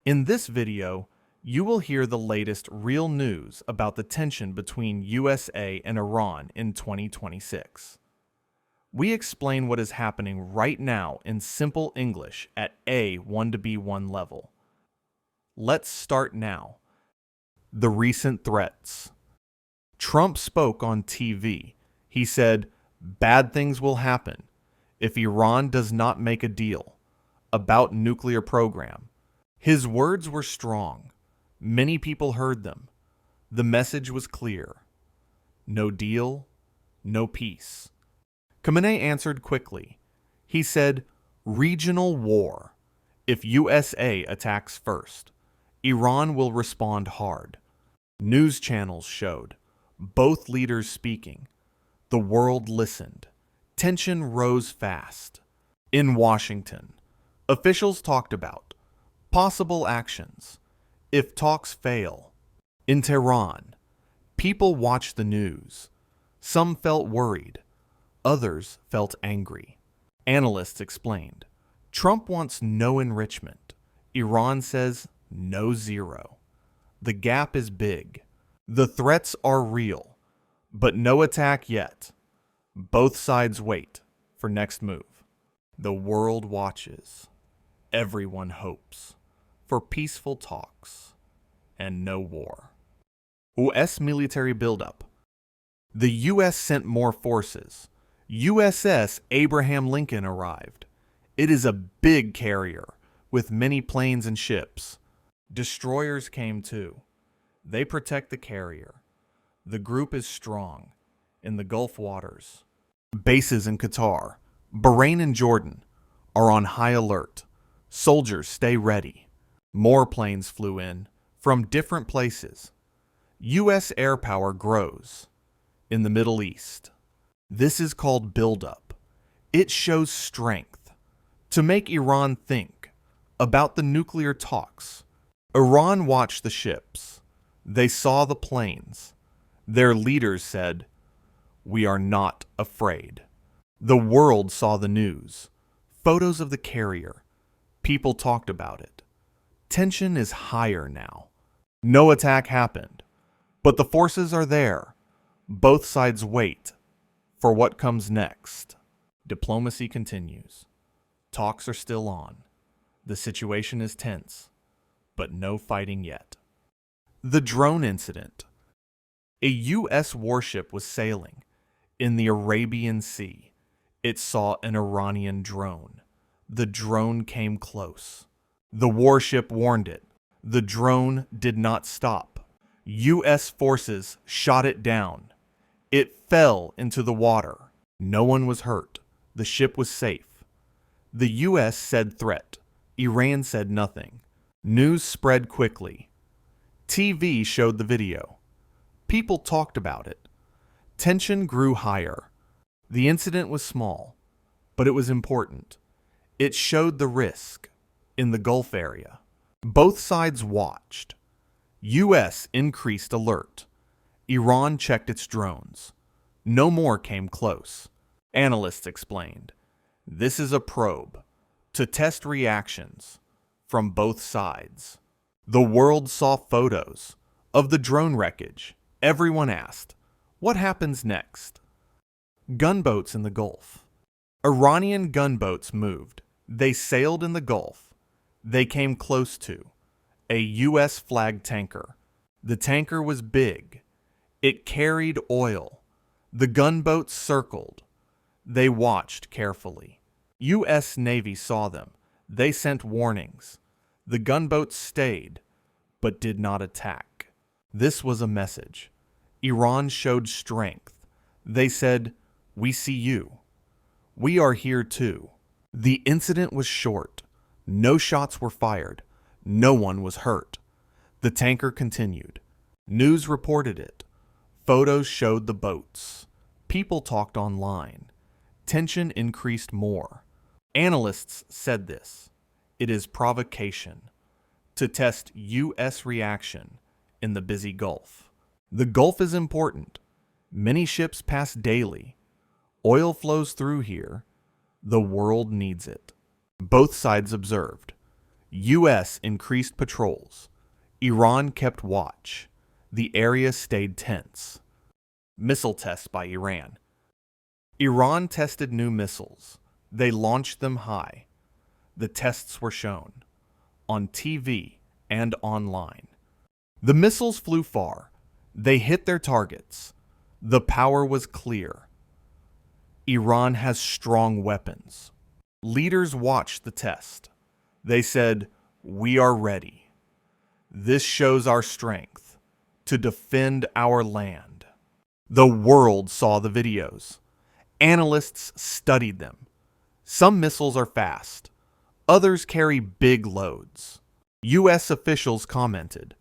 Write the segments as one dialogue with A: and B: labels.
A: In this video, you will hear the latest real news about the tension between USA and Iran in 2026. We explain what is happening right now in simple English at A1-B1 level. Let's start now. The recent threats. Trump spoke on TV. He said, "Bad things will happen if Iran does not make a deal about nuclear program." His words were strong. Many people heard them. The message was clear. No deal, no peace. Khamenei answered quickly. He said, "Regional war. If USA attacks first, Iran will respond hard." News channels showed both leaders speaking. The world listened. Tension rose fast. In Washington, officials talked about possible actions if talks fail. In Tehran, people watched the news. Some felt worried. Others felt angry. Analysts explained, Trump wants no enrichment. Iran says no zero. The gap is big. The threats are real, but no attack yet. Both sides wait for next move. The world watches. Everyone hopes for peaceful talks and no war. U.S. military buildup. The U.S. sent more forces. USS Abraham Lincoln arrived. It is a big carrier with many planes and ships. Destroyers came too. They protect the carrier. The group is strong in the Gulf waters. Bases in Qatar, Bahrain, and Jordan are on high alert. Soldiers stay ready. More planes flew in from different places. U.S. air power grows in the Middle East. This is called buildup. It shows strength to make Iran think about the nuclear talks. Iran watched the ships. They saw the planes. Their leaders said, "We are not afraid." The world saw the news. Photos of the carrier. People talked about it. Tension is higher now. No attack happened, but the forces are there. Both sides wait for what comes next. Diplomacy continues. Talks are still on. The situation is tense, but no fighting yet. The drone incident. A U.S. warship was sailing in the Arabian Sea. It saw an Iranian drone. The drone came close. The warship warned it. The drone did not stop. U.S. forces shot it down. It fell into the water. No one was hurt. The ship was safe. The U.S. said threat. Iran said nothing. News spread quickly. TV showed the video. People talked about it. Tension grew higher. The incident was small, but it was important. It showed the risk in the Gulf area. Both sides watched. U.S. increased alert. Iran checked its drones. No more came close. Analysts explained, this is a probe to test reactions from both sides. The world saw photos of the drone wreckage. Everyone asked, what happens next? Gunboats in the Gulf. Iranian gunboats moved. They sailed in the Gulf. They came close to a U.S. flagged tanker. The tanker was big. It carried oil. The gunboats circled. They watched carefully. U.S. Navy saw them. They sent warnings. The gunboats stayed, but did not attack. This was a message. Iran showed strength. They said, "We see you. We are here too." The incident was short. No shots were fired. No one was hurt. The tanker continued. News reported it. Photos showed the boats. People talked online. Tension increased more. Analysts said this. It is provocation to test U.S. reaction in the busy Gulf. The Gulf is important. Many ships pass daily. Oil flows through here. The world needs it. Both sides observed. U.S. increased patrols. Iran kept watch. The area stayed tense. Missile tests by Iran. Iran tested new missiles. They launched them high. The tests were shown on TV and online. The missiles flew far. They hit their targets. The power was clear. Iran has strong weapons. Leaders watched the test. They said, "We are ready. This shows our strength to defend our land." The world saw the videos. Analysts studied them. Some missiles are fast. Others carry big loads. U.S. officials commented.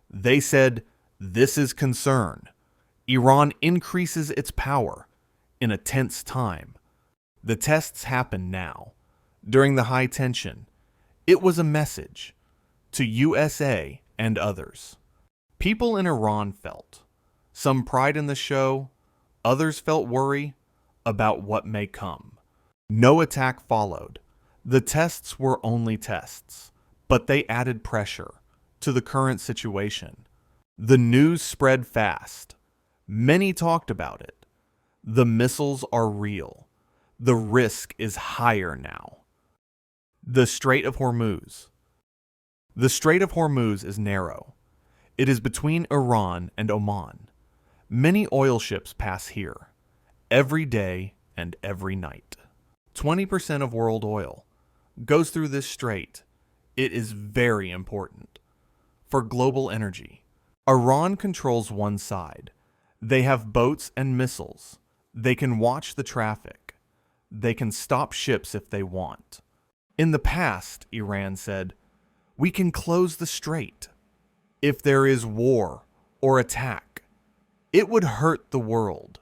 A: They said, "This is concern. Iran increases its power in a tense time." The tests happen now. During the high tension, it was a message to USA and others. People in Iran felt some pride in the show. Others felt worry about what may come. No attack followed. The tests were only tests, but they added pressure to the current situation. The news spread fast. Many talked about it. The missiles are real. The risk is higher now. The Strait of Hormuz. The Strait of Hormuz is narrow. It is between Iran and Oman. Many oil ships pass here, every day and every night. 20% of world oil goes through this strait. It is very important for global energy. Iran controls one side. They have boats and missiles. They can watch the traffic. They can stop ships if they want. In the past, Iran said, "We can close the strait. If there is war or attack, it would hurt the world.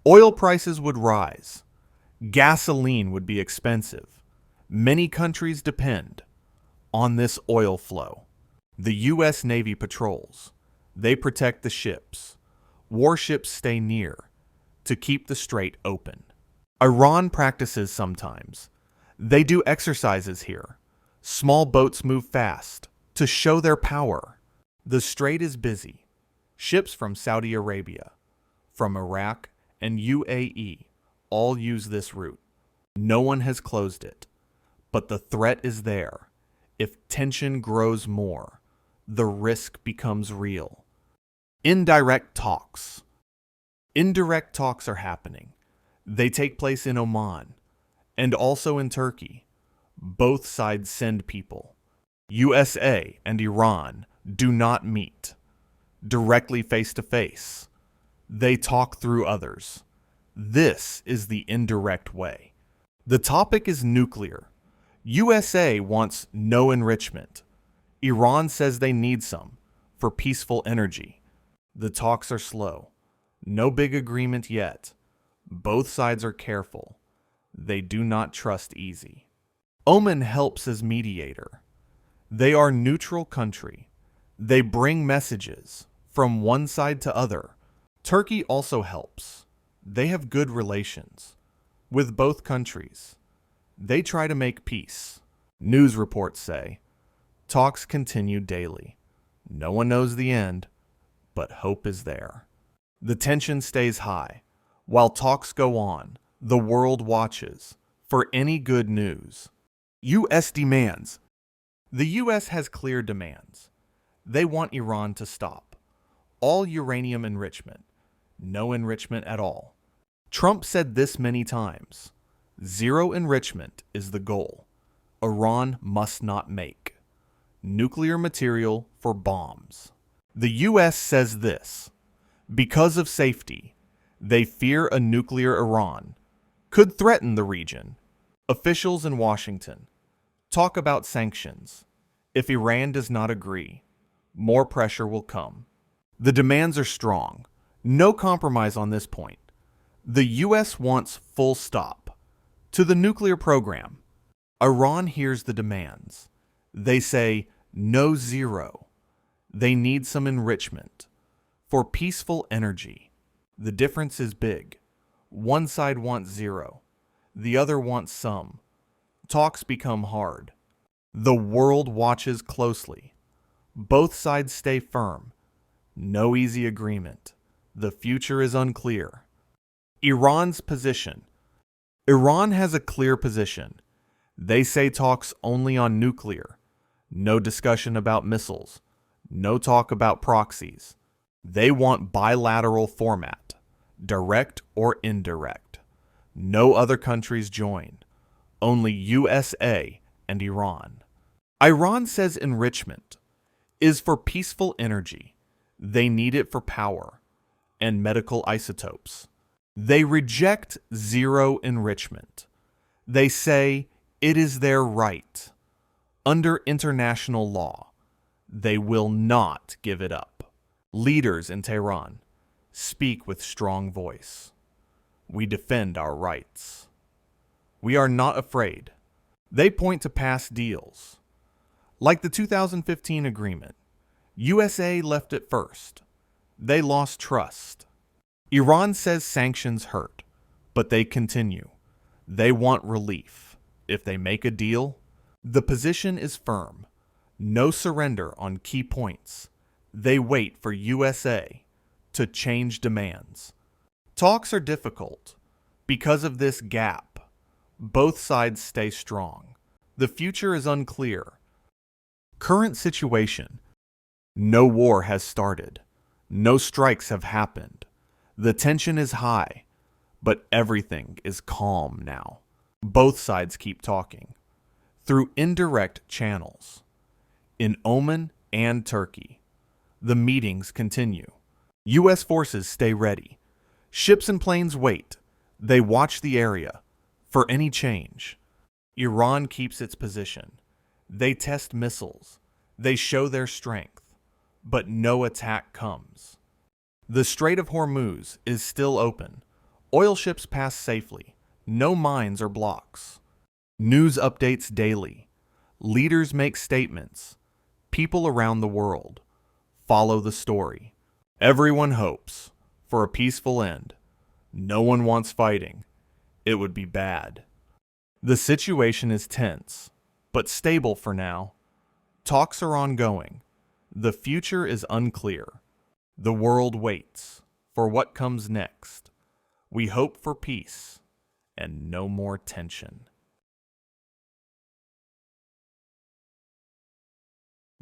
A: Oil prices would rise. Gasoline would be expensive. Many countries depend on this oil flow." The U.S. Navy patrols. They protect the ships. Warships stay near to keep the strait open. Iran practices sometimes. They do exercises here. Small boats move fast to show their power. The strait is busy. Ships from Saudi Arabia, from Iraq, and UAE all use this route. No one has closed it, but the threat is there. If tension grows more, the risk becomes real. Indirect talks. Indirect talks are happening. They take place in Oman and also in Turkey. Both sides send people. USA and Iran do not meet directly face to face. They talk through others. This is the indirect way. The topic is nuclear. USA wants no enrichment. Iran says they need some for peaceful energy. The talks are slow. No big agreement yet. Both sides are careful. They do not trust easy. Oman helps as mediator. They are neutral country. They bring messages from one side to other. Turkey also helps. They have good relations with both countries. They try to make peace. News reports say talks continue daily. No one knows the end, but hope is there. The tension stays high. While talks go on, the world watches for any good news. U.S. demands. The U.S. has clear demands. They want Iran to stop all uranium enrichment, no enrichment at all. Trump said this many times. Zero enrichment is the goal. Iran must not make nuclear material for bombs. The U.S. says this. Because of safety, they fear a nuclear Iran could threaten the region. Officials in Washington talk about sanctions. If Iran does not agree, more pressure will come. The demands are strong. No compromise on this point. The U.S. wants full stop to the nuclear program. Iran hears the demands. They say no zero. They need some enrichment for peaceful energy. The difference is big. One side wants zero. The other wants some. Talks become hard. The world watches closely. Both sides stay firm. No easy agreement. The future is unclear. Iran's position. Iran has a clear position. They say talks only on nuclear. No discussion about missiles. No talk about proxies. They want bilateral format, direct or indirect. No other countries join. Only USA and Iran. Iran says enrichment is for peaceful energy. They need it for power and medical isotopes. They reject zero enrichment. They say it is their right. Under international law, they will not give it up. Leaders in Tehran speak with strong voice. We defend our rights. We are not afraid. They point to past deals. Like the 2015 agreement, USA left it first. They lost trust. Iran says sanctions hurt, but they continue. They want relief. If they make a deal, the position is firm. No surrender on key points. They wait for USA to change demands. Talks are difficult. Because of this gap, both sides stay strong. The future is unclear. Current situation. No war has started. No strikes have happened. The tension is high, but everything is calm now. Both sides keep talking. Through indirect channels. In Oman and Turkey, the meetings continue. U.S. forces stay ready. Ships and planes wait. They watch the area for any change. Iran keeps its position. They test missiles. They show their strength. But no attack comes. The Strait of Hormuz is still open. Oil ships pass safely. No mines or blocks. News updates daily. Leaders make statements. People around the world follow the story. Everyone hopes for a peaceful end. No one wants fighting. It would be bad. The situation is tense, but stable for now. Talks are ongoing. The future is unclear. The world waits for what comes next. We hope for peace and no more tension.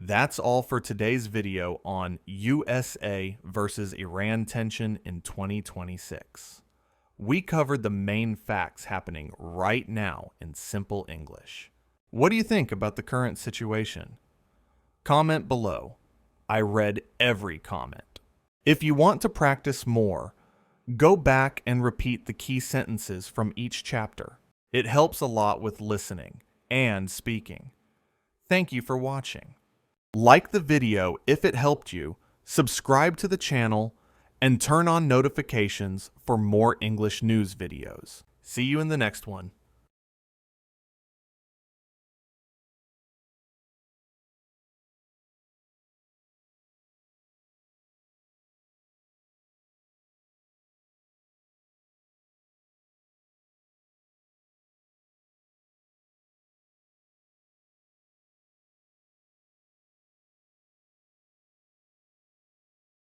A: That's all for today's video on USA versus Iran tension in 2026. We covered the main facts happening right now in simple English. What do you think about the current situation? Comment below. I read every comment. If you want to practice more, go back and repeat the key sentences from each chapter. It helps a lot with listening and speaking. Thank you for watching. Like the video if it helped you, subscribe to the channel, and turn on notifications for more English news videos. See you in the next one.